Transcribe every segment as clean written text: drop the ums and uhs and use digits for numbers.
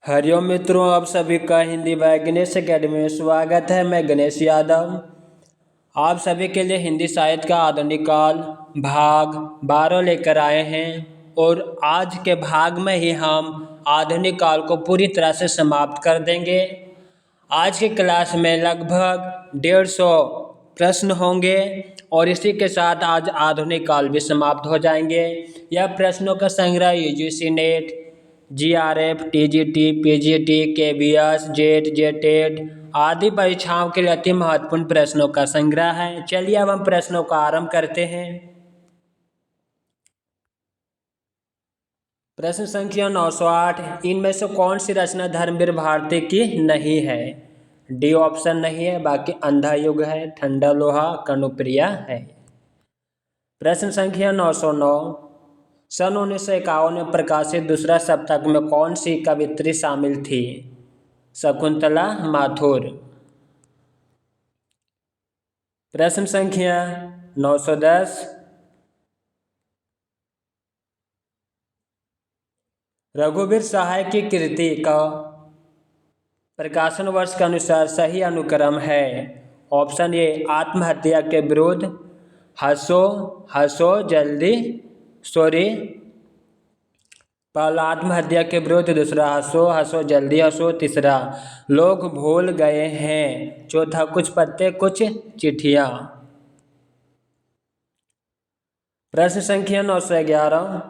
हरिओम मित्रों, आप सभी का हिंदी बाय गणेश अकेडमी में स्वागत है। मैं गणेश यादव आप सभी के लिए हिंदी साहित्य का आधुनिक काल भाग 12 लेकर आए हैं और आज के भाग में ही हम आधुनिक काल को पूरी तरह से समाप्त कर देंगे। आज की क्लास में लगभग 150 प्रश्न होंगे और इसी के साथ आज आधुनिक काल भी समाप्त हो जाएंगे। यह प्रश्नों का संग्रह UGC net, GRF, TGT, PGT, KBS, jet, JTET आदि परीक्षाओं के लिए अति महत्वपूर्ण प्रश्नों का संग्रह है। चलिए अब हम प्रश्नों का आरंभ करते हैं। प्रश्न संख्या 908, इनमें से कौन सी रचना धर्मवीर भारती की नहीं है? डी ऑप्शन नहीं है, बाकी अंधा युग है, ठंडा लोहा, कनुप्रिया है। प्रश्न संख्या 909, सन 1951 में प्रकाशित दूसरा सप्तक में कौन सी कवित्री शामिल थी? शकुंतला माथुर। प्रश्न संख्या 910, रघुवीर सहाय की कृति का प्रकाशन वर्ष के अनुसार सही अनुक्रम है? ऑप्शन ए आत्महत्या के विरुद्ध, हंसो हंसो जल्दी, सॉरी, पहला आत्महत्या के विरुद्ध, दूसरा हंसो हंसो जल्दी हंसो, तीसरा लोग भूल गए हैं, चौथा कुछ पत्ते कुछ चिट्ठियां। प्रश्न संख्या 911,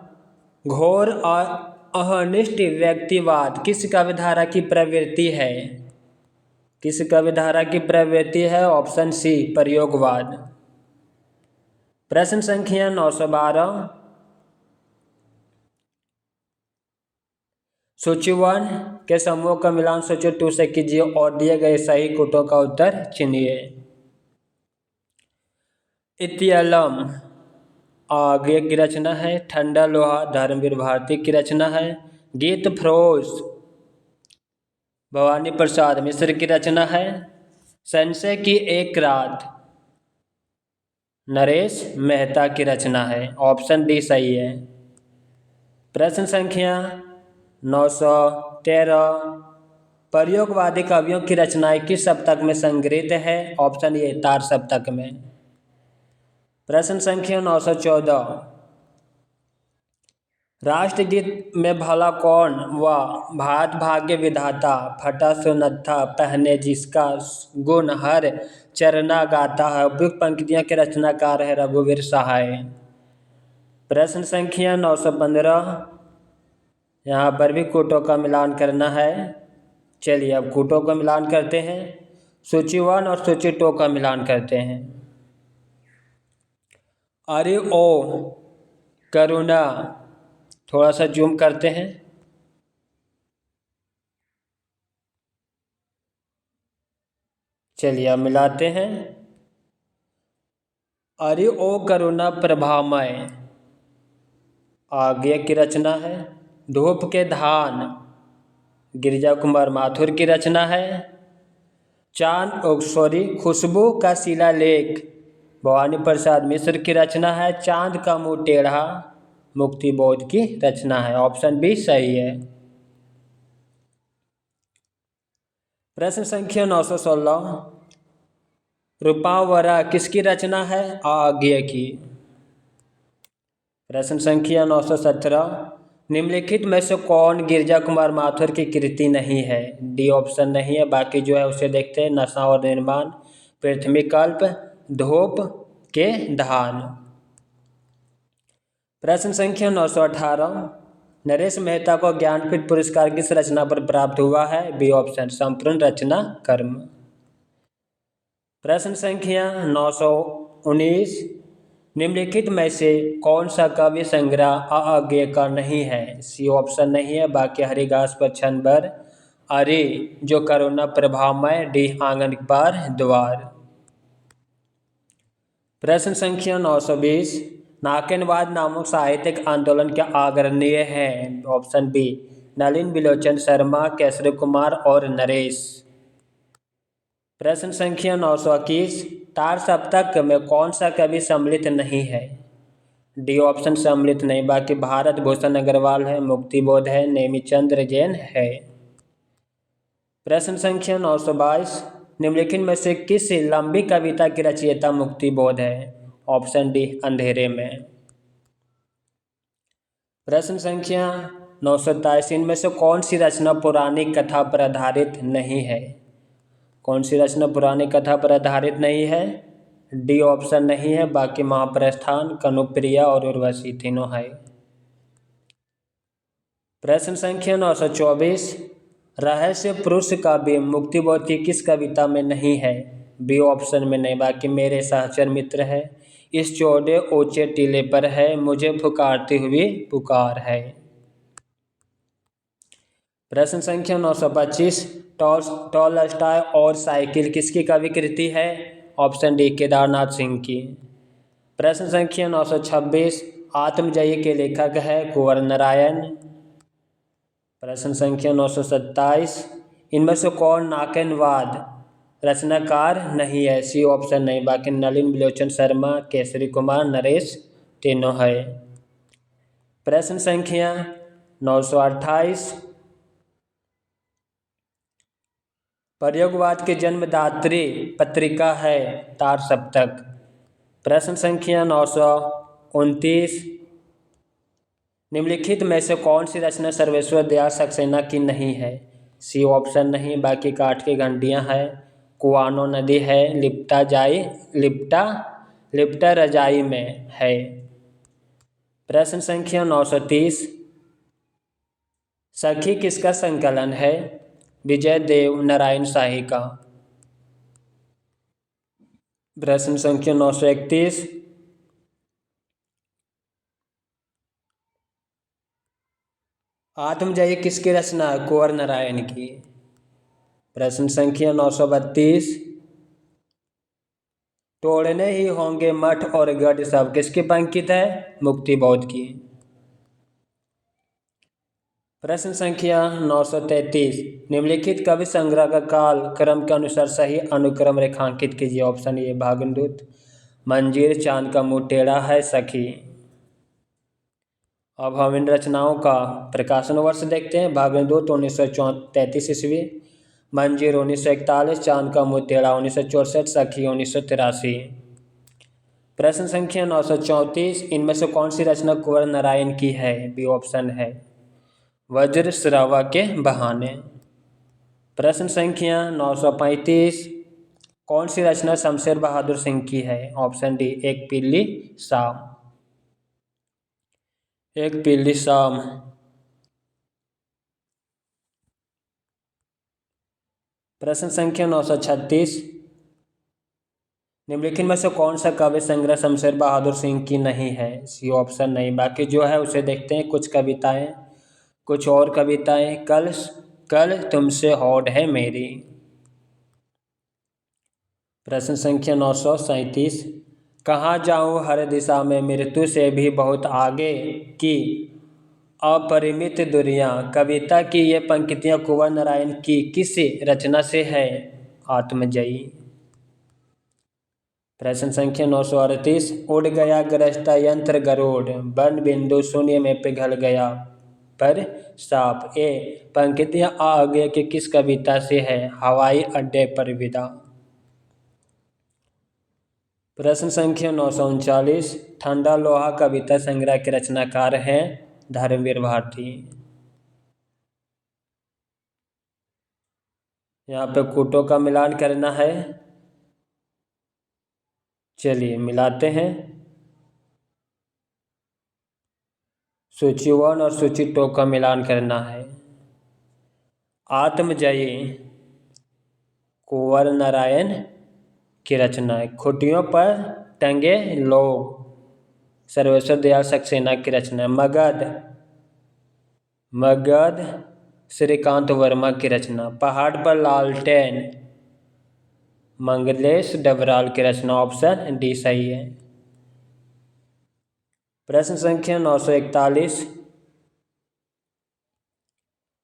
घोर और अनिष्ट व्यक्तिवाद किस कविधारा की प्रवृत्ति है? किस कविधारा की प्रवृत्ति है? ऑप्शन सी प्रयोगवाद। प्रश्न संख्या 912, सूची 1 के समूह का मिलान सूची 2 से कीजिए और दिए गए सही कूटों का उत्तर चुनिए। इत्यलम आगे की रचना है, ठंडा लोहा धर्मवीर भारती की रचना है, गीत फरोश भवानी प्रसाद मिश्र की रचना है, संशय की एक रात नरेश मेहता की रचना है। ऑप्शन डी सही है। प्रश्न संख्या 913, प्रयोगवादी कवियों की रचनाएं किस सप्तक में संग्रहित है? ऑप्शन ए तार सप्तक में। प्रश्न संख्या 914, राष्ट्रगीत में भला कौन व भारत भाग्य विधाता, फटा सुनत्था पहने जिसका गुण हर चरना गाता है? उपयुक्त पंक्तियों के रचनाकार है रघुवीर सहाय। प्रश्न संख्या 915, यहाँ पर भी कूटों का मिलान करना है। चलिए अब कूटों का मिलान करते हैं, सूची 1 और सूची 2 का मिलान करते हैं। अरे ओ करुणा, थोड़ा सा जूम करते हैं। चलिए अब मिलाते हैं। अरे ओ करुणा प्रभामय आगे की रचना है, धूप के धान गिरिजा कुमार माथुर की रचना है, खुशबू का शिलालेख भवानी प्रसाद मिश्र की रचना है, चांद का मुंह टेढ़ा मुक्ति बोध की रचना है। ऑप्शन बी सही है। प्रश्न संख्या 916, रूपावरा किसकी रचना है? आज्ञा की। प्रश्न संख्या 917, निम्नलिखित में से कौन गिरिजा कुमार माथुर की कृति नहीं है? डी ऑप्शन नहीं है, बाकी जो है उसे देखते हैं। नशा और निर्माण, पृथ्वी कल्प, धूप के धान। प्रश्न संख्या 918, नरेश मेहता को ज्ञानपीठ पुरस्कार किस रचना पर प्राप्त हुआ है? बी ऑप्शन संपूर्ण रचना कर्म। प्रश्न संख्या 919, निम्नलिखित में से कौन सा काव्य संग्रह आज्ञा का नहीं है? सी ऑप्शन नहीं है, बाकी हरिघास पर छनबर, अरे जो करुणा प्रभामय, डी आंगन पार द्वार। प्रश्न संख्या 920, नाकेनवाद नामक साहित्यिक आंदोलन के अग्रणी हैं? ऑप्शन बी नलिन बिलोचन शर्मा, केशरी कुमार और नरेश। प्रश्न संख्या 921, तार सप्तक में कौन सा कवि सम्मिलित नहीं है? डी ऑप्शन सम्मिलित नहीं, बाकी भारत भूषण अग्रवाल है, मुक्ति बोध है, नेमिचंद्र जैन है। प्रश्न संख्या 922, निम्नलिखित में से किस लंबी कविता की रचयिता मुक्तिबोध है? ऑप्शन डी अंधेरे में। प्रश्न संख्या 923, इनमें से कौन सी रचना पौराणिक कथा पर आधारित नहीं है? कौन सी रचना पौराणिक कथा पर आधारित नहीं है? डी ऑप्शन नहीं है, बाकी महाप्रस्थान, कनुप्रिया और उर्वशी तीनों है। प्रश्न संख्या 924, रहस्य पुरुष काव्य मुक्तिबोध की किस कविता में नहीं है? बी ऑप्शन में नहीं, बाकी मेरे सहचर मित्र है, इस चौड़े ऊंचे टीले पर है, मुझे पुकारती हुई पुकार है। प्रश्न संख्या 925, टॉलस्टॉय और साइकिल किसकी कवि कृति है? ऑप्शन डी केदारनाथ सिंह की। प्रश्न संख्या 926, आत्मजयी के लेखक है कुंवर नारायण। प्रश्न संख्या 927, इनमें से कौन नाकेनवाद रचनाकार नहीं है? सी ऑप्शन नहीं, बाकी नलिन बिलोचन शर्मा, केसरी कुमार, नरेश तीनों है। प्रश्न संख्या 928, प्रयोगवाद के जन्मदात्री पत्रिका है तार सप्तक। प्रश्न संख्या 929, निम्नलिखित में से कौन सी रचना सर्वेश्वर दयाल सक्सेना की नहीं है? सी ऑप्शन नहीं, बाकी काठ की घंटियां है, कुआनो नदी है, लिप्टा रजाई में है। प्रश्न संख्या 930, सखी किसका संकलन है? विजय देव नारायण शाही का। प्रश्न संख्या 931, आत्मजयी किसकी रचना है? कुंवर नारायण की। प्रश्न संख्या 932, तोड़ने ही होंगे मठ और गढ़ सब किसकी पंक्ति है? मुक्तिबोध की। प्रश्न संख्या 933, निम्नलिखित कवि संग्रह का काल क्रम के अनुसार सही अनुक्रम रेखांकित कीजिए। ऑप्शन ए भागनदूत, मंजीर, चांद का मुंह टेढ़ा है, सखी। अब हम इन रचनाओं का प्रकाशन वर्ष देखते हैं। भागनदूत 1933 ईस्वी, मंजीर 1941, चांद का मुंह टेढ़ा 1964, सखी 1983। प्रश्न संख्या 934, इनमें से कौन सी रचना कुंवर नारायण की है? बी ऑप्शन है, वज्र श्रावा के बहाने। प्रश्न संख्या 935, कौन सी रचना शमशेर बहादुर सिंह की है? ऑप्शन डी एक पीली शाम। एक पीली शाम। प्रश्न संख्या 936, निम्नलिखित में से कौन सा काव्य संग्रह शमशेर बहादुर सिंह की नहीं है? सी ऑप्शन नहीं, बाकी जो है उसे देखते हैं। कुछ और कविताएं, कल तुमसे होड़ है मेरी। प्रश्न संख्या 937, कहाँ जाऊँ हर दिशा में मृत्यु से भी बहुत आगे की अपरिमित दूरियाँ, कविता की ये पंक्तियाँ कुंवर नारायण की किस रचना से है? आत्मजयी। प्रश्न संख्या 938, उड़ गया गरजता यंत्र गरुड़, वन बिंदु शून्य में पिघल गया पर साफ। ए पंक्तियाँ आगे के किस कविता से है? हवाई अड्डे पर विदा। प्रश्न संख्या 939, ठंडा लोहा कविता संग्रह के रचनाकार हैं धर्मवीर भारती। यहाँ पे कूटों का मिलान करना है, चलिए मिलाते हैं। सूची 1 और सूची 2 का मिलान करना है। आत्मजयी कुंवर नारायण की रचना है। खुटियों पर टंगे लोग सर्वेश्वर दयाल सक्सेना की रचना है। मगध श्रीकांत वर्मा की रचना। पहाड़ पर लालटेन मंगलेश डबराल की रचना। ऑप्शन डी सही है। प्रश्न संख्या 941,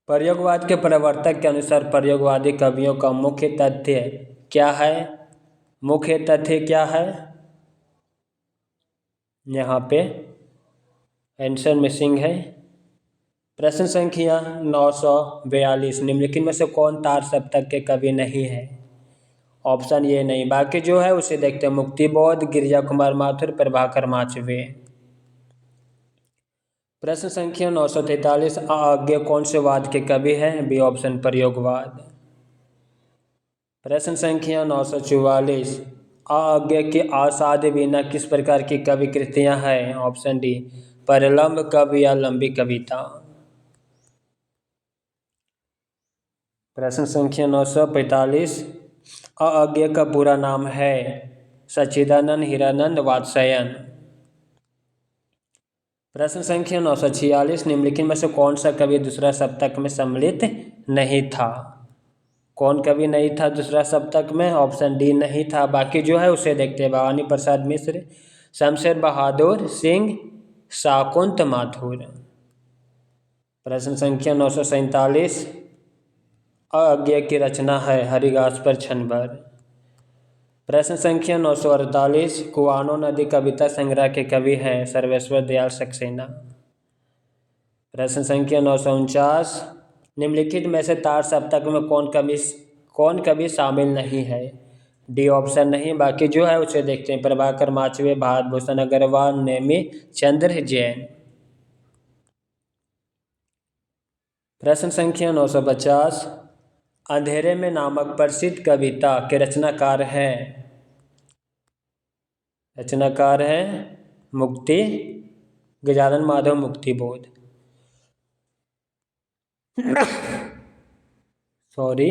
प्रयोगवाद के प्रवर्तक के अनुसार प्रयोगवादी कवियों का मुख्य तथ्य क्या है? मुख्य तथ्य क्या है? यहाँ पे आंसर मिसिंग है। प्रश्न संख्या 942, निम्नलिखित में से कौन तार सप्तक के कवि नहीं है? ऑप्शन ये नहीं, बाकी जो है उसे देखते हैं। मुक्तिबोध, गिरिजा कुमार माथुर, प्रभाकर माचवे। प्रश्न संख्या 943, आज्ञा कौन से वाद के कवि हैं? बी ऑप्शन प्रयोगवाद। प्रश्न संख्या 944, आज्ञा की आसाद वीणा किस प्रकार की कवि कृतियां हैं? ऑप्शन डी, परलंब कवि या लंबी कविता। प्रश्न संख्या 945, आज्ञा का पूरा नाम है? सच्चिदानंद हीरानंद वात्स्यायन। प्रश्न संख्या 946, निम्नलिखित में से कौन सा कवि दूसरा सप्तक में सम्मिलित नहीं था? कौन कवि नहीं था दूसरा सप्तक में? ऑप्शन डी नहीं था, बाकी जो है उसे देखते हैं। भवानी प्रसाद मिश्र, शमशेर बहादुर सिंह, शाकुंत माथुर। प्रश्न संख्या 947, आज्ञा की रचना है? हरिदासपर छन्बर। प्रश्न संख्या 948, कुआनो नदी कविता संग्रह के कवि हैं? सर्वेश्वर दयाल सक्सेना। प्रश्न संख्या 949, निम्नलिखित में से तार सप्तक में कौन कवि शामिल नहीं है? डी ऑप्शन नहीं, बाकी जो है उसे देखते हैं। प्रभाकर माचवे, भारत भूषण अग्रवाल, नेमी चंद्र जैन। प्रश्न संख्या 950, अंधेरे में नामक प्रसिद्ध कविता के रचनाकार हैं? रचनाकार हैं मुक्ति गजानन माधव मुक्तिबोध। सॉरी।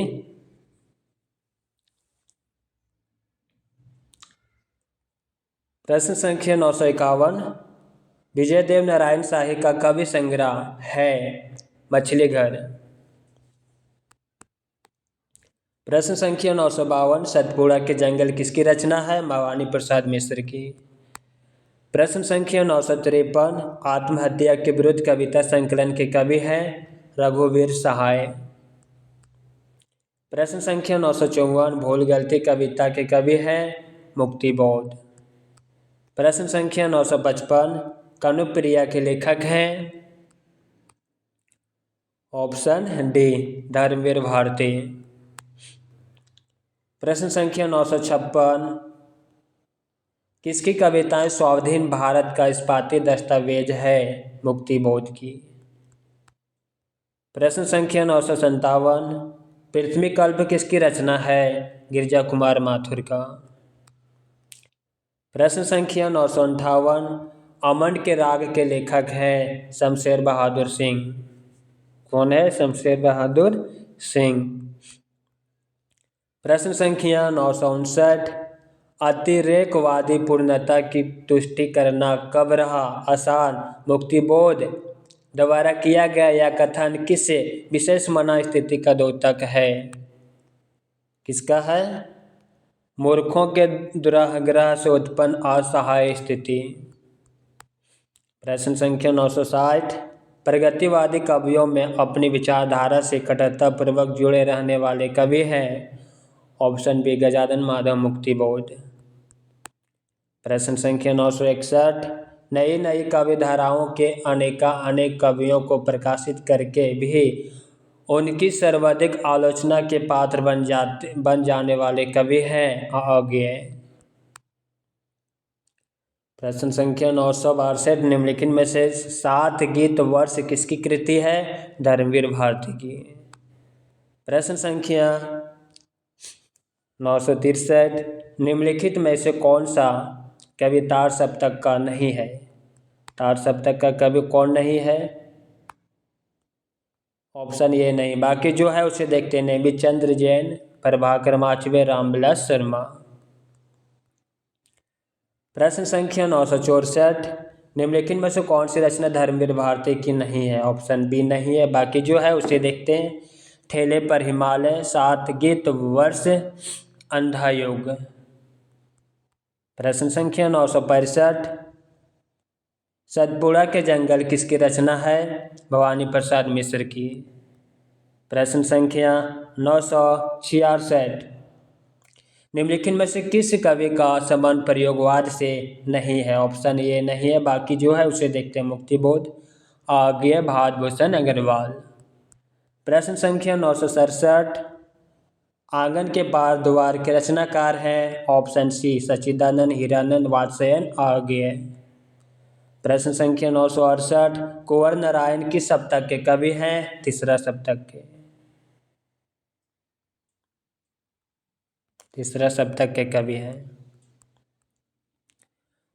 प्रश्न संख्या 951, विजय देव नारायण शाही का कवि संग्रह है? मछली घर। प्रश्न संख्या 952, सतपुड़ा के जंगल किसकी रचना है? भवानी प्रसाद मिश्र की। प्रश्न संख्या 953, आत्महत्या के विरुद्ध कविता संकलन के कवि हैं? रघुवीर सहाय। प्रश्न संख्या 954, भूल गलती कविता के कवि हैं? मुक्तिबोध। प्रश्न संख्या 955, कनुप्रिया के लेखक हैं? Option D, Dharmvir Bharati. प्रश्न संख्या 956, किसकी कविताएं स्वाधीन भारत का इस्पाती दस्तावेज है? मुक्तिबोध की। प्रश्न संख्या 957, पृथ्वी कल्प किसकी रचना है? गिरिजा कुमार माथुर का। प्रश्न संख्या 958, अमन के राग के लेखक हैं? शमशेर बहादुर सिंह। कौन है? शमशेर बहादुर सिंह। प्रश्न संख्या 959, अतिरेकवादी पूर्णता की तुष्टि करना कब रहा आसान? मुक्तिबोध द्वारा किया गया यह कथन किस विशेष मना स्थिति का द्योतक है? किसका है? मूर्खों के दुराग्रह से उत्पन्न असहाय स्थिति। प्रश्न संख्या 960, प्रगतिवादी कवियों में अपनी विचारधारा से कट्टरतापूर्वक जुड़े रहने वाले कवि हैं? Option B, Gajanan Madhav Muktibodh. प्रश्न संख्या 961, नई नई काव्य धाराओं के अनेक कवियों को प्रकाशित करके भी उनकी सर्वाधिक आलोचना के पात्र बन जाने वाले कवि हैं? अज्ञेय। प्रश्न संख्या 962, निम्नलिखित में से 7 गीत वर्ष किसकी कृति है? धर्मवीर भारती की। प्रश्न संख्या 963, निम्नलिखित में से कौन सा कवि तार सप्तक का नहीं है? तार सप्तक का कवि कौन नहीं है? ऑप्शन ये नहीं, बाकी जो है उसे देखते हैं। नेमी चंद्र जैन, प्रभाकर माचवे, रामविलास शर्मा। प्रश्न संख्या 964, निम्नलिखित में से कौन सी रचना धर्मवीर भारती की नहीं है? ऑप्शन बी नहीं है, बाकी जो है उसे देखते हैं। ठेले पर हिमालय, 7 गीत वर्ष, अंधा युग। प्रश्न संख्या 965, सतपुड़ा के जंगल किसकी रचना है? भवानी प्रसाद मिश्र की। प्रश्न संख्या 966, निम्नलिखित में से किस कवि का संबंध प्रयोगवाद से नहीं है? ऑप्शन ए नहीं है, बाकी जो है उसे देखते हैं। मुक्तिबोध, आज्ञे भादभूषण अग्रवाल। प्रश्न संख्या 967, आंगन के पार द्वार के रचनाकार हैं? ऑप्शन सी सच्चिदानंद हीरानंद वात्स्यायन आज्ञे। प्रश्न संख्या 968, कुंवर नारायण किस सप्तक के कवि हैं? तीसरा सप्तक के। तीसरा सप्तक के कवि हैं।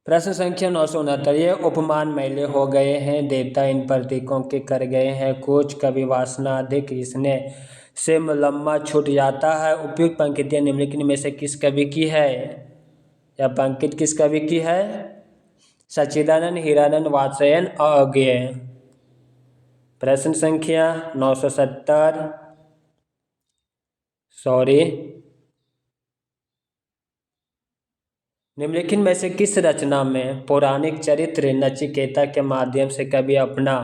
प्रश्न संख्या 969, ये उपमान मैले हो गए हैं, देवता इन प्रतीकों के कर गए हैं, कुछ कवि वासना अधिक इसने से मुलम्मा छूट जाता है। उपयुक्त पंक्तियां निम्नलिखित में से किस कवि की है? यह पंक्ति किस कवि की है? सच्चिदानंद हीरानंद वात्स्यायन आज्ञे। प्रश्न संख्या 970, निम्नलिखित में से किस रचना में पौराणिक चरित्र नचिकेता के माध्यम से कवि अपना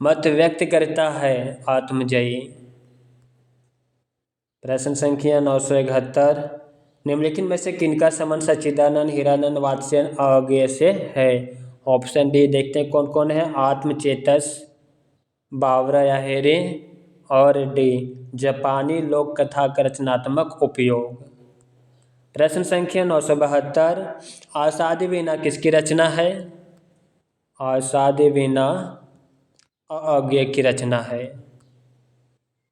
मत व्यक्त करता है? आत्मजयी। प्रश्न संख्या 971, निम्नलिखित में से किनका संबंध सच्चिदानंद हीरानंद वात्स्यायन आज्ञे से है? ऑप्शन डी देखते हैं कौन कौन है। आत्मचेतस, बावरा या हेरे, और डी जापानी लोक कथा का रचनात्मक उपयोग। प्रश्न संख्या 972, आषाढ़ी वीणा किसकी रचना है? आषाढ़ी वीणा आज्ञे की रचना है।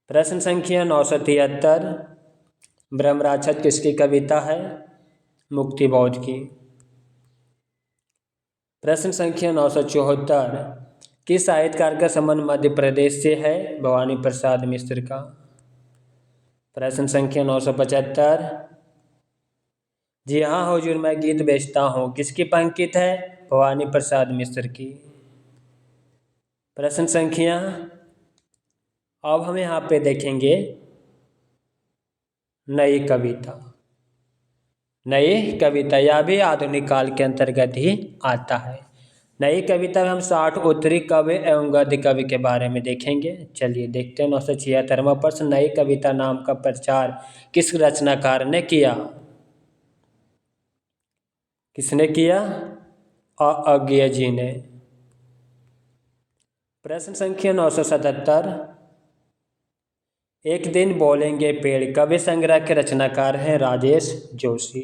प्रश्न संख्या 973, ब्रह्मराक्षस किसकी कविता है? मुक्तिबोध की। प्रश्न संख्या 974, किस साहित्यकार का संबंध मध्य प्रदेश से है? भवानी प्रसाद मिश्र का। प्रश्न संख्या 975, जी हाँ हुजूर मैं गीत बेचता हूँ किसकी पंक्ति है? भवानी प्रसाद मिश्र की। प्रश्न संख्या, अब हम यहाँ पे देखेंगे नई कविता। नई कविता यह भी आधुनिक काल के अंतर्गत ही आता है। नई कविता में हम 60 उत्तरी कवि एवं गद्य कवि के बारे में देखेंगे। चलिए देखते हैं 976वां प्रश्न, नई कविता नाम का प्रचार किस रचनाकार ने किया? किसने किया? आज्ञे जी ने। प्रश्न संख्या 977, एक दिन बोलेंगे पेड़ कवि संग्रह के रचनाकार हैं? राजेश जोशी।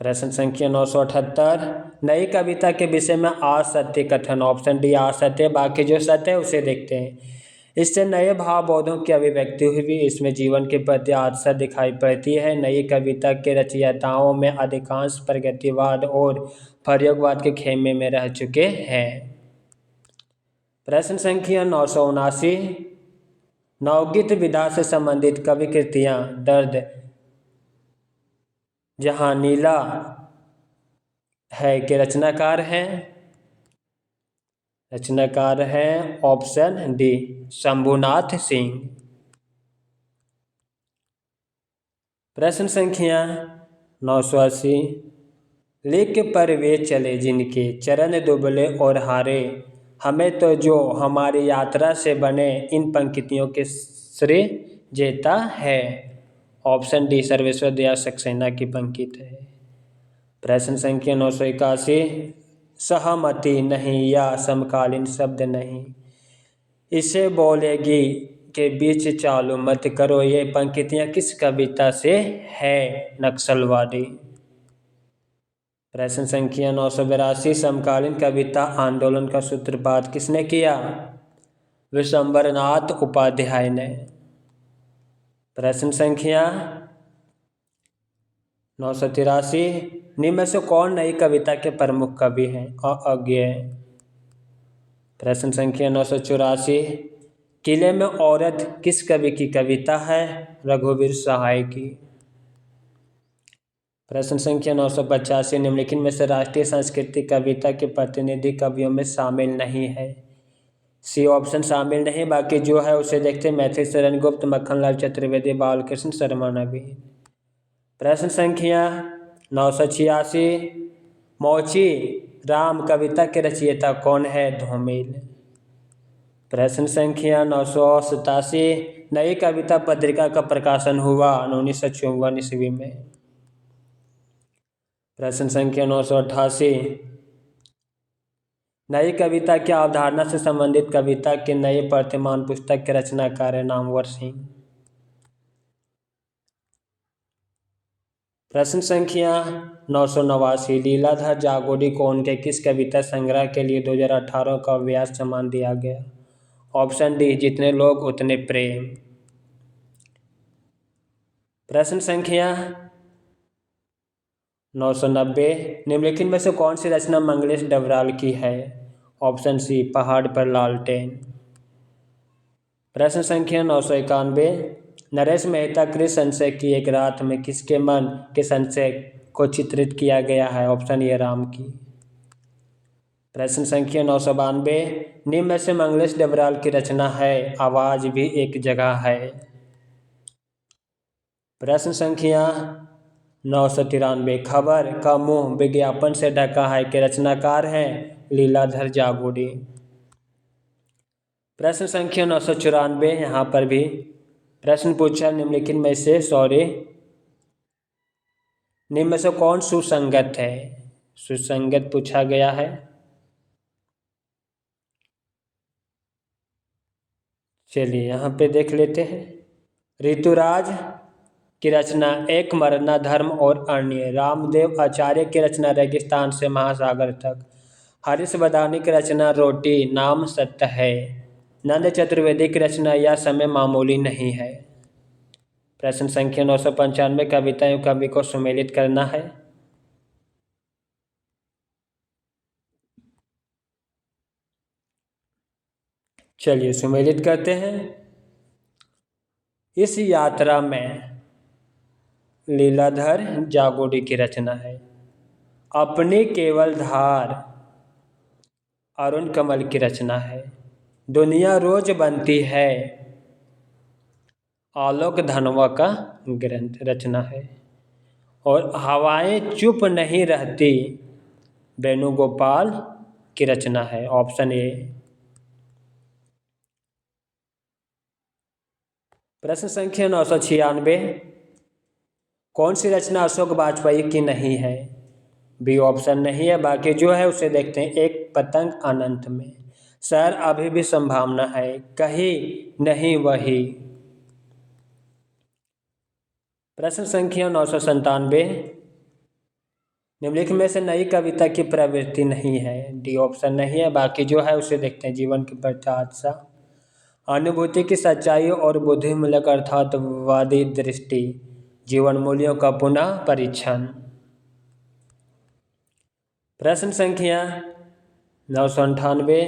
प्रश्न संख्या 978, नई कविता के विषय में असत्य कथन। ऑप्शन डी असत्य, बाकी जो सत्य है उसे देखते हैं। इससे नए भावबोधों की अभिव्यक्ति हुई, इसमें जीवन के प्रति आस्था दिखाई पड़ती है। नई कविता के रचयिताओं में अधिकांश प्रगतिवाद और प्रयोगवाद के खेमे में रह चुके हैं। प्रश्न संख्या 979, नवगीत विधा से संबंधित कवि कृतियां दर्द जहां नीला है के रचनाकार हैं? रचनाकार हैं ऑप्शन डी शंभुनाथ सिंह। प्रश्न संख्या 980, लिख पर वे चले जिनके चरण दुबले और हारे, हमें तो जो हमारी यात्रा से बने इन पंक्तियों के श्रेय जेता है। ऑप्शन डी सर्वेश्वर दयाल सक्सेना की पंक्ति है। प्रश्न संख्या 981, सहमति नहीं या समकालीन शब्द नहीं, इसे बोलेगी के बीच चालू मत करो, ये पंक्तियां किस कविता से है? नक्सलवादी। प्रश्न संख्या 982, समकालीन कविता आंदोलन का सूत्रपात किसने किया? विशंबरनाथ उपाध्याय ने। प्रश्न संख्या 983, निम्न में से कौन नई कविता के प्रमुख कवि हैं? आज्ञे। प्रश्न संख्या 984, किले में औरत किस कवि की कविता है? रघुवीर सहाय की। प्रश्न संख्या 985, निम्नलिखित में से राष्ट्रीय सांस्कृतिक कविता के प्रतिनिधि कवियों में शामिल नहीं है? सी ऑप्शन शामिल नहीं, बाकी जो है उसे देखते हैं। मैथिली शरण गुप्त, मक्खनलाल चतुर्वेदी, बालकृष्ण शर्मा नवीन। प्रश्न संख्या 986, मोची राम कविता के रचयिता कौन है? धूमिल। प्रश्न संख्या 987, नई कविता पत्रिका का प्रकाशन हुआ 1954 ईस्वी में। प्रश्न संख्या 988, नई कविता की अवधारणा से संबंधित कविता के नए प्रतिमान पुस्तक के रचनाकार है नामवर सिंह। प्रश्न संख्या 989, लीलाधर जागोडी को उनके किस कविता संग्रह के लिए 2018 का व्यास सम्मान दिया गया? ऑप्शन डी, जितने लोग उतने प्रेम। प्रश्न संख्या 990, निम्नलिखित में से कौन सी रचना मंगलेश डबराल की है? ऑप्शन सी, पहाड़ पर लालटेन। प्रश्न संख्या 991, नरेश मेहता कृत संशय की एक रात में किसके मन के संशय को चित्रित किया गया है? ऑप्शन ए, राम की। प्रश्न संख्या 992, निम्न में से मंगलेश डबराल की रचना है आवाज भी एक जगह है। प्रश्न संख्या 993, खबर का मुंह विज्ञापन से ढका है के रचनाकार हैं लीलाधर जागोडी। प्रश्न संख्या 994, यहाँ पर भी प्रश्न पूछा निम्नलिखित में से निम्न में से कौन सुसंगत है? सुसंगत पूछा गया है। चलिए यहाँ पे देख लेते हैं। ऋतुराज की रचना एक मरना धर्म और अन्य, रामदेव आचार्य की रचना रेगिस्तान से महासागर तक, हरीश बदानी की रचना रोटी नाम सत्य है, नंद चतुर्वेदी की रचना यह समय मामूली नहीं है। प्रश्न संख्या 995, कविता एवं कवि को सुमेलित करना है। चलिए सुमेलित करते हैं। इस यात्रा में लीलाधर जागोडी की रचना है अपनी केवल धार, अरुण कमल की रचना है दुनिया रोज बनती है, आलोक धनवा का ग्रंथ रचना है, और हवाएं चुप नहीं रहती वेणुगोपाल की रचना है। Option A. प्रश्न संख्या 996, कौन सी रचना अशोक वाजपेयी की नहीं है? बी ऑप्शन नहीं है, बाकी जो है उसे देखते हैं। एक पतंग अनंत में, सर अभी भी संभावना है, कहीं नहीं वही। प्रश्न संख्या 997, निम्नलिखित में से नई कविता की प्रवृत्ति नहीं है। डी ऑप्शन नहीं है, बाकी जो है उसे देखते हैं। जीवन के प्रति आशा, अनुभूति की सच्चाई और बुद्धिमूलक अर्थातवादी दृष्टि, जीवन मूल्यों का पुनः परीक्षण। प्रश्न संख्या 998,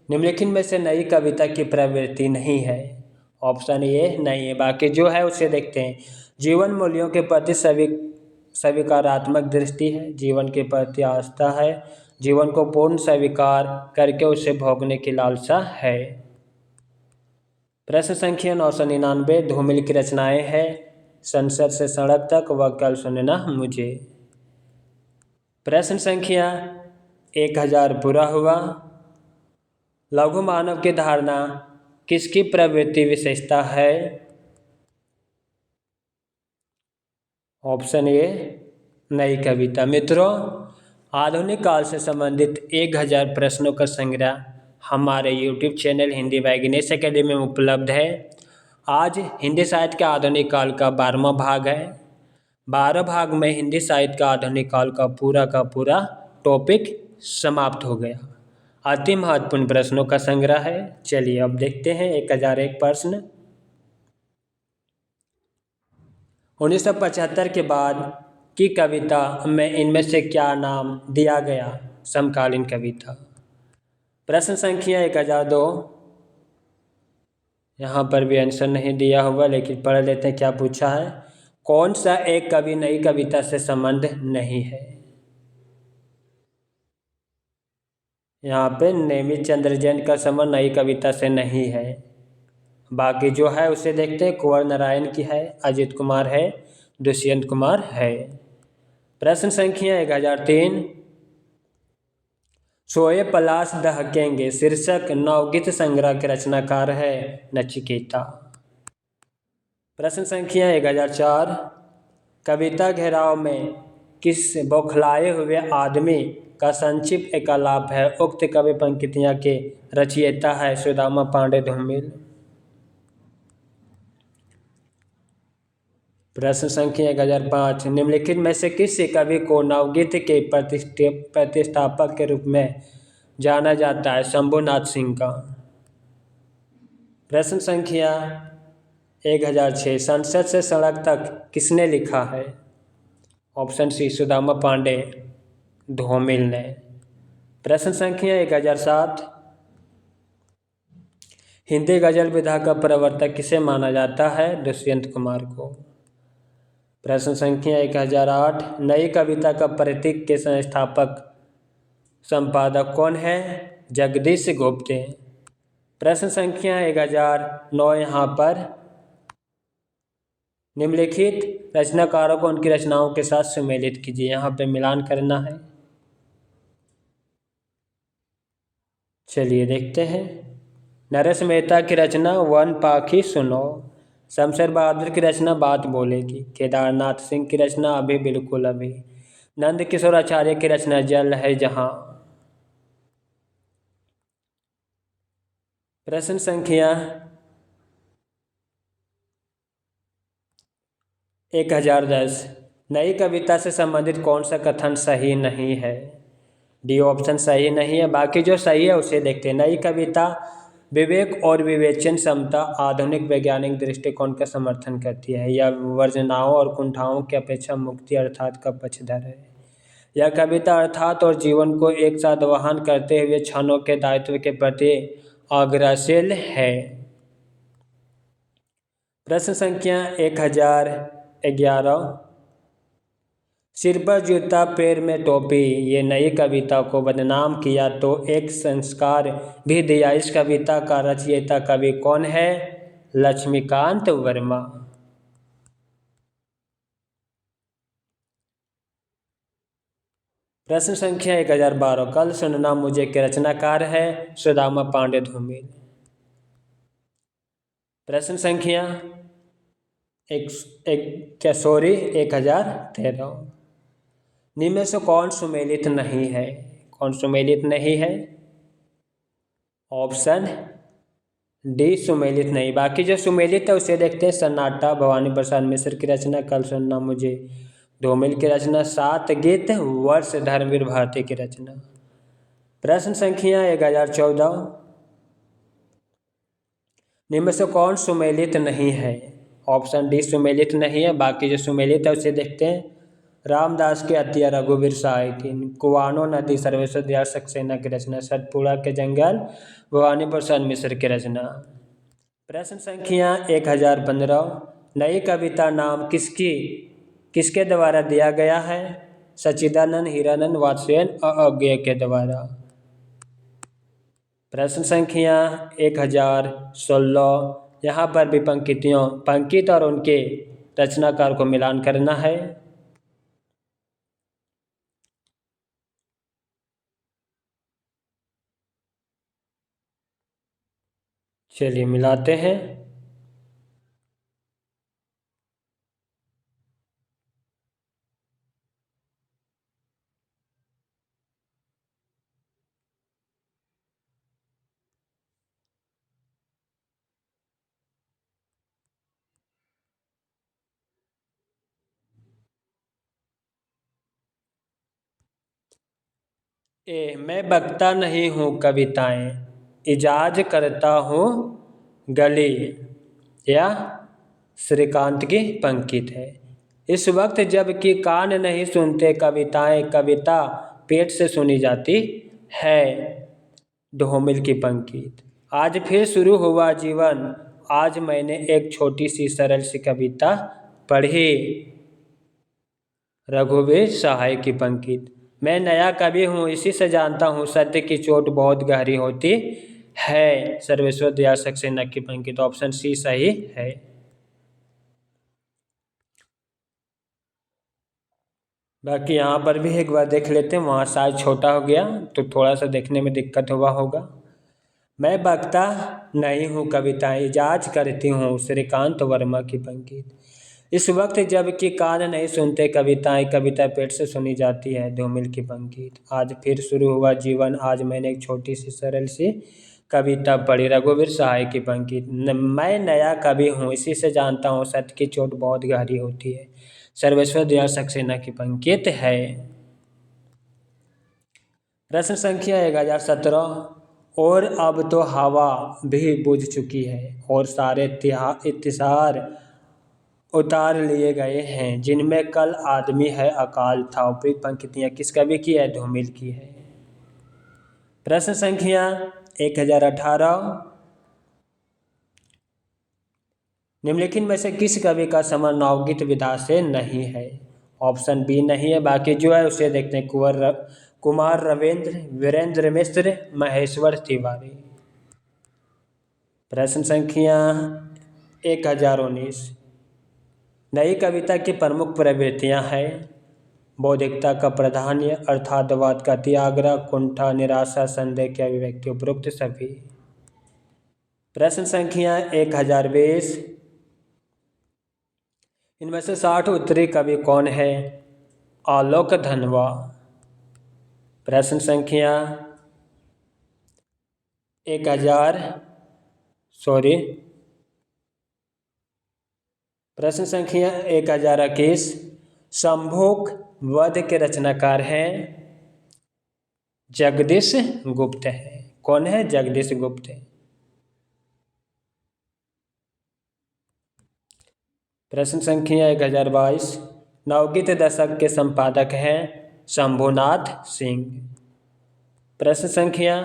निम्नलिखित में से नई कविता की प्रवृत्ति नहीं है। ऑप्शन ए नहीं है, बाकी जो है उसे देखते हैं। जीवन मूल्यों के प्रति स्वीकारात्मक दृष्टि है, जीवन के प्रति आस्था है, जीवन को पूर्ण स्वीकार करके उसे भोगने की लालसा है। प्रश्न संख्या 999, धूमिल की रचनाएं हैं संसद से सड़क तक व कल सुनना मुझे। प्रश्न संख्या 1000, बुरा हुआ। लघु मानव की धारणा किसकी प्रवृत्ति विशेषता है? ऑप्शन ए, नई कविता। मित्रों, आधुनिक काल से संबंधित 1000 प्रश्नों का संग्रह हमारे YouTube channel Hindi by Ganesh academy में उपलब्ध है। आज हिंदी साहित्य के आधुनिक काल का 12वां भाग है। 12 भाग में हिंदी साहित्य का आधुनिक काल का पूरा टॉपिक समाप्त हो गया। अति महत्वपूर्ण प्रश्नों का संग्रह है। चलिए अब देखते हैं 1001 प्रश्न। 1975 के बाद की कविता में इनमें से क्या नाम दिया गया? समकालीन कविता। प्रश्न संख्या 1002, यहाँ पर भी आंसर नहीं दिया हुआ, लेकिन पढ़ लेते हैं क्या पूछा है। कौन सा एक कवि नई कविता से संबंध नहीं है? यहाँ पे नेमित चंद्र जैन का संबंध नई कविता से नहीं है। बाकी जो है उसे देखते हैं। कुंवर नारायण की है, अजित कुमार है, दुष्यंत कुमार है। प्रश्न संख्या 1003, सोए पलाश दहकेंगे शीर्षक नवगीत संग्रह के रचनाकार है नचिकेता। प्रश्न संख्या 1004, कविता घेराव में किस बौखलाए हुए आदमी का संक्षिप्त एक आलाप है। उक्त कवि पंक्तियाँ के रचयिता है सुदामा पांडे धूमिल। प्रश्न संख्या 1005, निम्नलिखित में से किस कवि को नवगीत के प्रतिष्ठापक के रूप में जाना जाता है? शंभुनाथ सिंह का। प्रश्न संख्या 1006, संसद से सड़क तक किसने लिखा है? ऑप्शन सी सुदामा पांडे धूमिल ने। प्रश्न संख्या 1007, हिंदी गजल विधा का प्रवर्तक किसे माना जाता है? दुष्यंत कुमार को। प्रश्न संख्या 1008, नई कविता का प्रतीक के संस्थापक संपादक कौन है? जगदीश गुप्त। प्रश्न संख्या 1009, यहाँ पर निम्नलिखित रचनाकारों को उनकी रचनाओं के साथ सम्मिलित कीजिए। यहाँ पे मिलान करना है। चलिए देखते हैं। नरेश मेहता की रचना वन पाखी सुनो, शमशेर बहादुर की रचना बात बोलेगी, केदारनाथ सिंह की रचना अभी बिल्कुल अभी, नंद किशोर आचार्य की रचना जल है जहाँ। प्रश्न संख्या 1010, नई कविता से संबंधित कौन सा कथन सही नहीं है? डी ऑप्शन सही नहीं है। बाकी जो सही है उसे देखते हैं। नई कविता विवेक और विवेचन क्षमता आधुनिक वैज्ञानिक दृष्टिकोण का समर्थन करती है। यह वर्जनाओं और कुंठाओं की अपेक्षा मुक्ति अर्थात का पक्षधर है। यह कविता अर्थात और जीवन को एक साथ वहन करते हुए क्षणों के दायित्व के प्रति अग्रसर है। प्रश्न संख्या 1011, सिर पर जूता पैर में टोपी, ये नई कविता को बदनाम किया तो एक संस्कार भी दिया। इस कविता का रचयिता कवि कौन है? लक्ष्मीकांत वर्मा। प्रश्न संख्या 1012, कल सुनना मुझे के रचनाकार है? सुदामा पांडे धूमिल। प्रश्न संख्या 1013, निम्न में से कौन सुमेलित नहीं है? कौन सुमेलित नहीं है? ऑप्शन डी सुमेलित नहीं। बाकी जो सुमेलित है उसे देखते हैं। सन्नाटा भवानी प्रसाद मिश्र की रचना, कल सुनना मुझे धूमिल की रचना, सात गीत वर्ष धर्मवीर भारती की रचना। प्रश्न संख्या 1014, निम्न में से कौन सुमेलित नहीं है? ऑप्शन डी सुमेलित नहीं है। बाकी जो सुमेलित है उसे देखते हैं। रामदास के अतिया रघुवीर सहाय की, कुआनो नदी सर्वेश्वर दयाल सक्सेना की रचना, सतपुड़ा के जंगल भवानी प्रसाद मिश्र की रचना। प्रश्न संख्या 1015, नई कविता नाम किसके द्वारा दिया गया है? सच्चिदानंद, हीरानंद, वात्स्यायन और अज्ञेय के द्वारा। प्रश्न संख्या 1016, यहाँ पर भी पंकित और उनके रचनाकार को मिलान करना है। चलिए मिलाते हैं। मैं बकता नहीं हूँ कविताएं, इजाज करता हूँ गली, या श्रीकांत की पंकित है। इस वक्त जबकि कान नहीं सुनते कविताएं, कविता पेट से सुनी जाती है। धूमिल की पंकित। आज फिर शुरू हुआ जीवन, आज मैंने एक छोटी सी सरल सी कविता पढ़ी। रघुवीर सहाय की पंकित। मैं नया कवि हूँ, इसी से जानता हूँ सत्य की चोट बहुत गहरी होती है। सर्वेश्वर दयाल सक्सेना की पंकित। ऑप्शन सी सही है। बाकी यहाँ पर भी एक बार देख लेते हैं, वहाँ साइज छोटा हो गया तो थोड़ा सा देखने में दिक्कत हुआ होगा। मैं बकता नहीं हूँ कविताएं, इजाज करती हूँ, श्रीकांत वर्मा की पंकित। इस वक्त जबकि कान नहीं सुनते कविताएं, कविता पेट से सुनी जाती है धूमिल की पंक्ति। आज फिर शुरू हुआ जीवन, आज मैंने एक छोटी सी सरल सी कविता पढ़ी, रघुवीर सहाय की पंक्ति। मैं नया कवि हूँ, इसी से जानता हूँ सत्य की चोट बहुत गहरी होती है, सर्वेश्वर दयाल सक्सेना की पंक्ति है। प्रश्न संख्या 1017। और अब तो हवा भी बुझ चुकी है और सारे इत्तिसार उतार लिए गए हैं, जिनमें कल आदमी है अकाल था। उपयुक्त पंक्तियाँ किस कवि की है? धूमिल की है। प्रश्न संख्या 1018। निम्नलिखित में से किस कवि का समर नवगीत विधा से नहीं है? ऑप्शन बी नहीं है, बाकी जो है उसे देखते हैं। कुमार रविंद्र, वीरेंद्र मिश्र, महेश्वर तिवारी। प्रश्न संख्या 1019। नई कविता की प्रमुख प्रवृत्तियां हैं। बौद्धिकता का प्राधान्य, अर्थार्थवाद का त्याग्रह, कुंठा, निराशा, संदेह की अभिव्यक्ति। उपरोक्त सभी। प्रश्न संख्या 1020। इनमें से 60 उत्तरी कवि कौन है? आलोक धनवा। प्रश्न संख्या 1021। शंभुक वध के रचनाकार हैं जगदीश गुप्त है। कौन है? जगदीश गुप्त। प्रश्न संख्या 1022। नवगीत दशक के संपादक हैं शंभुनाथ सिंह। प्रश्न संख्या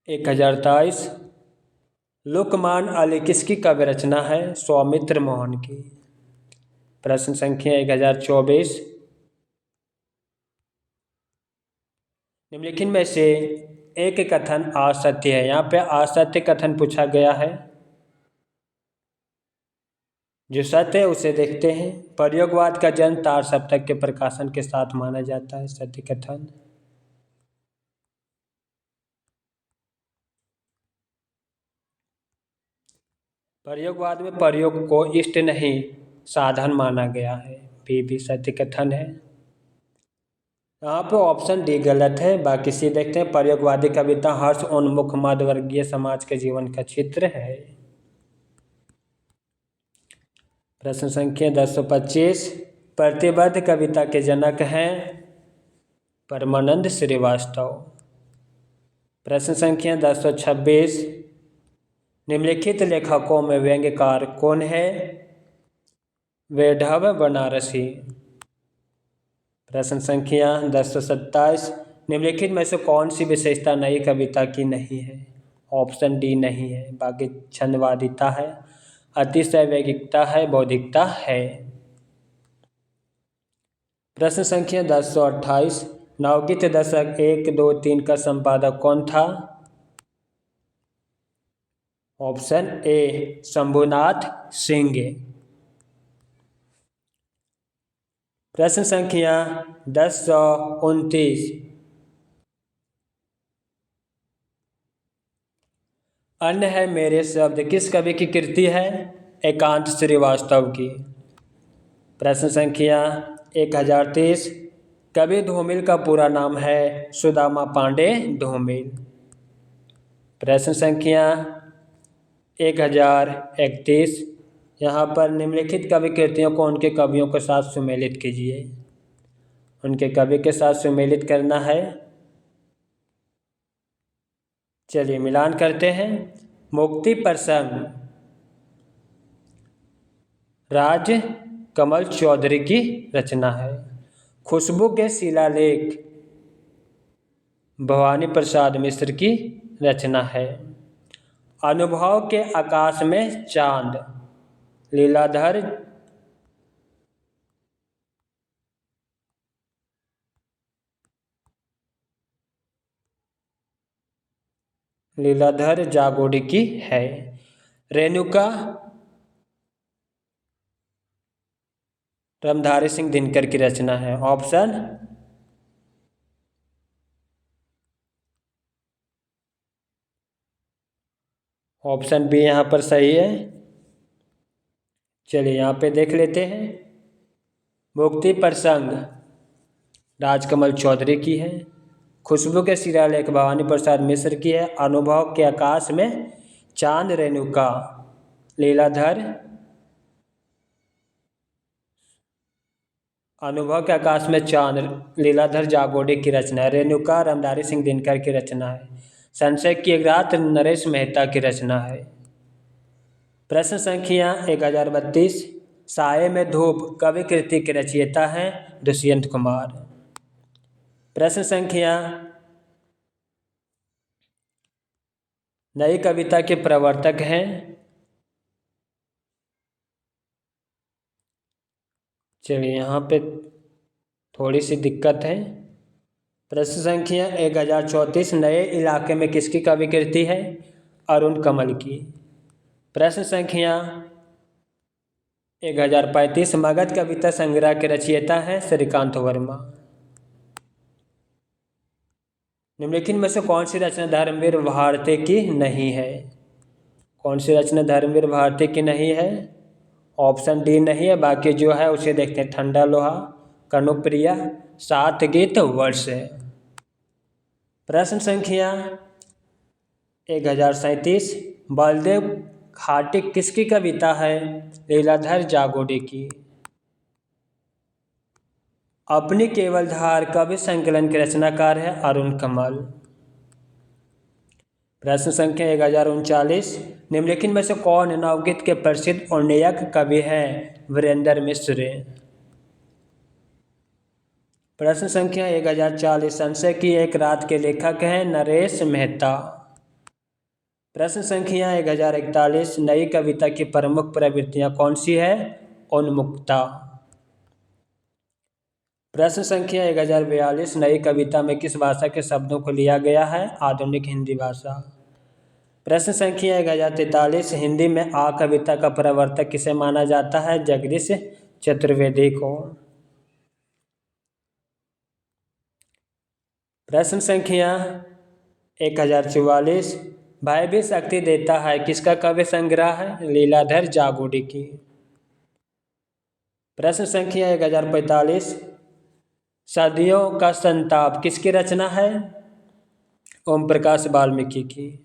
1023। लुकमान अली किसकी काव्य रचना है? सौमित्र मोहन की। प्रश्न संख्या 1024। निम्नलिखित में से एक कथन असत्य है। यहाँ पे असत्य कथन पूछा गया है, जो सत्य है उसे देखते हैं। प्रयोगवाद का जन्म तार सप्तक के प्रकाशन के साथ माना जाता है। सत्य कथन। प्रयोगवाद में प्रयोग को इष्ट नहीं साधन माना गया है, भी सत्य कथन है। यहाँ पे ऑप्शन डी गलत है, बाकी सी देखते हैं। प्रयोगवादी कविता हर्ष उन्मुख मध्यवर्गीय समाज के जीवन का चित्र है। प्रश्न संख्या 1025। प्रतिबद्ध कविता के जनक हैं परमानंद श्रीवास्तव। प्रश्न संख्या 1026। निम्नलिखित लेखकों में व्यंग्यकार कौन है? वैढव बनारसी। प्रश्न संख्या 1027। निम्नलिखित में से कौन सी विशेषता नई कविता की नहीं है? ऑप्शन डी नहीं है, बाकी छंदवादिता है, अतिशय वैगिकता है, बौद्धिकता है। प्रश्न संख्या 1028। नवगीत दशक 1, 2, 3 का संपादक कौन था? Option A Shambhunath Singh. प्रश्न संख्या 1029। अन्य है मेरे शब्द किस कवि की कृति है? एकांत श्रीवास्तव की। प्रश्न संख्या 1030। कवि धूमिल का पूरा नाम है सुदामा पांडे धूमिल। प्रश्न संख्या 1031। यहाँ पर निम्नलिखित कवि कृतियों को उनके कवियों के साथ सुमेलित कीजिए। उनके कवि के साथ सुमेलित करना है। चलिए मिलान करते हैं। मुक्ति प्रसंग राज कमल चौधरी की रचना है। खुशबू के शिलालेख भवानी प्रसाद मिश्र की रचना है। अनुभव के आकाश में चांद लीलाधर जागोडी की है। रेणुका रामधारी सिंह दिनकर की रचना है। ऑप्शन बी यहाँ पर सही है। चलिए यहाँ पे देख लेते हैं। मुक्ति प्रसंग राजकमल चौधरी की है। खुशबू के शिलालेख भवानी प्रसाद मिश्र की है। अनुभव के आकाश में चांद रेणुका लीलाधर अनुभव के आकाश में चांद लीलाधर जागोडे की रचना है। रेणुका रामधारी सिंह दिनकर की रचना है। संशय की एक रात नरेश मेहता की रचना है। प्रश्न संख्या 1032। साये में धूप कवि कृति के रचयिता हैं दुष्यंत कुमार। प्रश्न संख्या नई कविता के प्रवर्तक हैं चलिए यहाँ पे थोड़ी सी दिक्कत है। प्रश्न संख्या 1034। नए इलाके में किसकी कवि कृति है? अरुण कमल की। प्रश्न संख्या 1035। मगध कविता संग्रह के रचयिता हैं श्रीकांत वर्मा। निम्नलिखित में से कौन सी रचना धर्मवीर भारती की नहीं है? कौन सी रचना धर्मवीर भारती की नहीं है? ऑप्शन डी नहीं है, बाकी जो है उसे देखते हैं। ठंडा लोहा, कनुप्रिया, सात गीत, वर्ष। प्रश्न संख्या 1037। बलदेव खाटिक किसकी कविता है? लीलाधर जागोडे की। अपनी केवल धार कवि संकलन के रचनाकार है अरुण कमल। प्रश्न संख्या 1039। निम्नलिखित में से कौन नवगीत के प्रसिद्ध उन्नयक कवि हैं? वीरेंद्र मिश्र। प्रश्न संख्या 1040। संशय की एक रात के लेखक हैं नरेश मेहता। प्रश्न संख्या 1041। नई कविता की प्रमुख प्रवृत्तियां कौन सी है? उन्मुक्ता। प्रश्न संख्या 1042। नई कविता में किस भाषा के शब्दों को लिया गया है? आधुनिक हिंदी भाषा। प्रश्न संख्या 1043। हिंदी में आ कविता का प्रवर्तक किसे माना जाता है? जगदीश चतुर्वेदी को। प्रश्न संख्या 1044। भय भी शक्ति देता है किसका काव्य संग्रह है? लीलाधर जागोडी की। प्रश्न संख्या 1045। सदियों का संताप किसकी रचना है? ओम प्रकाश वाल्मीकि की।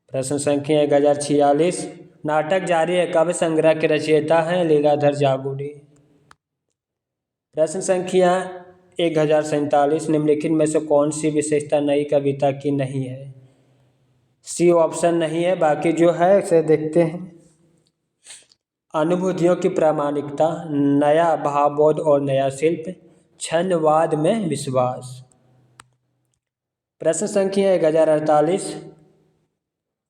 प्रश्न संख्या 1046। नाटक जारी है काव्य संग्रह के रचयिता हैं लीलाधर जागोडी। प्रश्न संख्या 1047। निम्नलिखित में से कौन सी विशेषता नई कविता की नहीं है? सी ऑप्शन नहीं है, बाकी जो है उसे देखते हैं। अनुभूतियों की प्रामाणिकता, नया भावबोध और नया शिल्प, छंदवाद में विश्वास। प्रश्न संख्या 1048।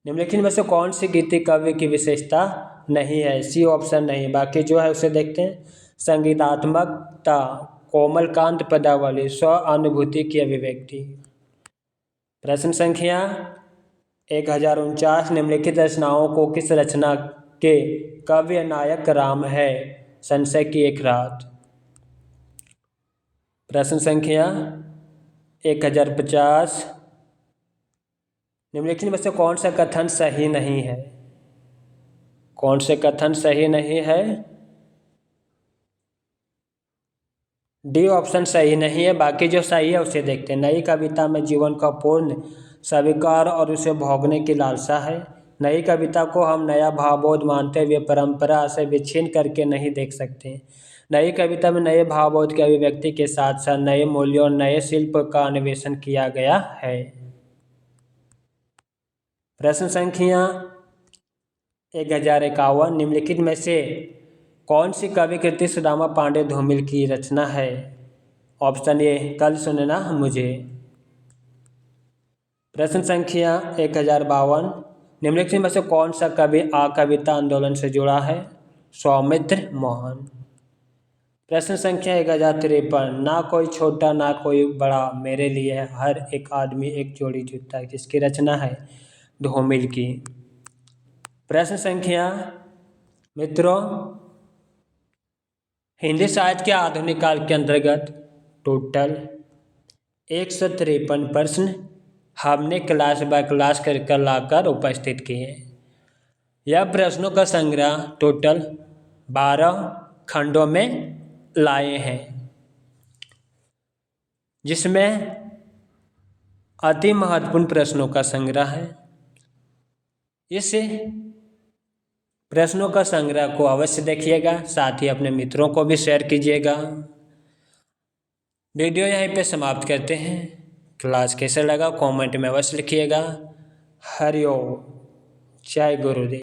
निम्नलिखित में से कौन सी गीति काव्य की विशेषता नहीं है? सी ऑप्शन नहीं, बाकी जो है उसे देखते हैं। संगीतात्मकता, कोमलकांत पदावली, स्व अनुभूति की अभिव्यक्ति। प्रश्न संख्या 1049। निम्नलिखित रचनाओं को किस रचना के काव्य नायक राम है? संशय की एक रात। प्रश्न संख्या 1050। निम्नलिखित में से कौन सा कथन सही नहीं है? कौन से कथन सही नहीं है? डी ऑप्शन सही नहीं है, बाकी जो सही है उसे देखते हैं। नई कविता में जीवन का पूर्ण स्वीकार और उसे भोगने की लालसा है। नई कविता को हम नया भावबोध मानते हुए परंपरा से विच्छिन्न करके नहीं देख सकते। नई कविता में नए भावबोध की अभिव्यक्ति के साथ साथ नए मूल्यों और नए शिल्प का अन्वेषण किया गया है। प्रश्न संख्या 1051। निम्नलिखित में से कौन सी कवि कृति सुदामा पांडे धूमिल की रचना है? ऑप्शन ए कल सुनना मुझे। प्रश्न संख्या 1052। निम्नलिखित में से कौन सा कवि आ कविता आंदोलन से जुड़ा है? सौमित्र मोहन। प्रश्न संख्या 1053। ना कोई छोटा ना कोई बड़ा, मेरे लिए हर एक आदमी एक जोड़ी जूता, किसकी रचना है? धूमिल की। प्रश्न संख्या मित्रों, हिंदी साहित्य के आधुनिक काल के अंतर्गत टोटल 153 प्रश्न हमने क्लास बाय क्लास कर लाकर उपस्थित किए। यह प्रश्नों का संग्रह टोटल 12 खंडों में लाए हैं, जिसमें अति महत्वपूर्ण प्रश्नों का संग्रह है। इस प्रश्नों का संग्रह को अवश्य देखिएगा, साथ ही अपने मित्रों को भी शेयर कीजिएगा। वीडियो यहीं पे समाप्त करते हैं। क्लास कैसे लगा कमेंट में अवश्य लिखिएगा। हरि ओम, जय गुरुदेव।